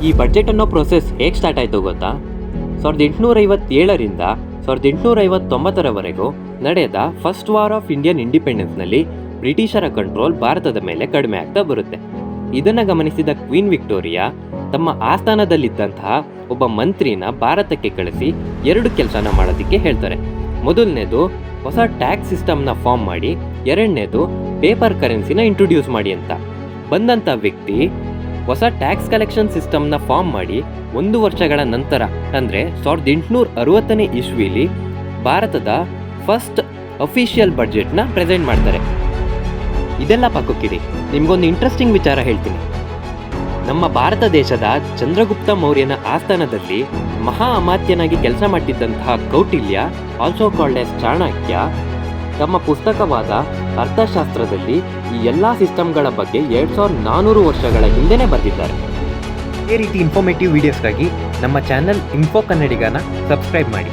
ಈ ಬಡ್ಜೆಟ್ ಅನ್ನೋ ಪ್ರೊಸೆಸ್ ಹೇಗೆ ಸ್ಟಾರ್ಟ್ ಆಯಿತು ಗೊತ್ತಾ? 1857ರಿಂದ 1859ರವರೆಗೂ ನಡೆದ ಫಸ್ಟ್ ವಾರ್ ಆಫ್ ಇಂಡಿಯನ್ ಇಂಡಿಪೆಂಡೆನ್ಸ್ನಲ್ಲಿ ಬ್ರಿಟಿಷರ ಕಂಟ್ರೋಲ್ ಭಾರತದ ಮೇಲೆ ಕಡಿಮೆ ಆಗ್ತಾ ಬರುತ್ತೆ. ಇದನ್ನು ಗಮನಿಸಿದ ಕ್ವೀನ್ ವಿಕ್ಟೋರಿಯಾ ತಮ್ಮ ಆಸ್ಥಾನದಲ್ಲಿದ್ದಂತಹ ಒಬ್ಬ ಮಂತ್ರಿನ ಭಾರತಕ್ಕೆ ಕಳಿಸಿ 2 ಕೆಲಸನ ಮಾಡೋದಕ್ಕೆ ಹೇಳ್ತಾರೆ. ಮೊದಲನೇದು ಹೊಸ ಟ್ಯಾಕ್ಸ್ ಸಿಸ್ಟಮ್ನ ಫಾರ್ಮ್ ಮಾಡಿ, ಎರಡನೇದು ಪೇಪರ್ ಕರೆನ್ಸಿನ ಇಂಟ್ರೊಡ್ಯೂಸ್ ಮಾಡಿ ಅಂತ. ಬಂದಂಥ ವ್ಯಕ್ತಿ ಹೊಸ ಟ್ಯಾಕ್ಸ್ ಕಲೆಕ್ಷನ್ ಸಿಸ್ಟಮ್ನ ಫಾರ್ಮ್ ಮಾಡಿ 1 ವರ್ಷಗಳ ನಂತರ ಅಂದರೆ 1860ನೇ ಇಸ್ವಿಲಿ ಭಾರತದ ಫಸ್ಟ್ ಅಫಿಷಿಯಲ್ ಬಡ್ಜೆಟ್ನ ಪ್ರೆಸೆಂಟ್ ಮಾಡ್ತಾರೆ. ಇದೆಲ್ಲ ಪಕ್ಕಕ್ಕಿಡಿ, ನಿಮಗೊಂದು ಇಂಟ್ರೆಸ್ಟಿಂಗ್ ವಿಚಾರ ಹೇಳ್ತೀನಿ. ನಮ್ಮ ಭಾರತ ದೇಶದ ಚಂದ್ರಗುಪ್ತ ಮೌರ್ಯನ ಆಸ್ಥಾನದಲ್ಲಿ ಮಹಾ ಅಮಾತ್ಯನಾಗಿ ಕೆಲಸ ಮಾಡ್ತಿದ್ದಂತಹ Kautilya, also called as Chanakya, ತಮ್ಮ ಪುಸ್ತಕವಾದ ಅರ್ಥಶಾಸ್ತ್ರದಲ್ಲಿ ಈ ಎಲ್ಲ ಸಿಸ್ಟಮ್ಗಳ ಬಗ್ಗೆ 2400 ವರ್ಷಗಳ ಹಿಂದೆನೇ ಬರೆದಿದ್ದಾರೆ. ಇದೇ ರೀತಿ ಇನ್ಫಾರ್ಮೇಟಿವ್ ವಿಡಿಯೋಸ್ಗಾಗಿ ನಮ್ಮ ಚಾನಲ್ ಇನ್ಫೋ ಕನ್ನಡಿಗನ ಸಬ್ಸ್ಕ್ರೈಬ್ ಮಾಡಿ.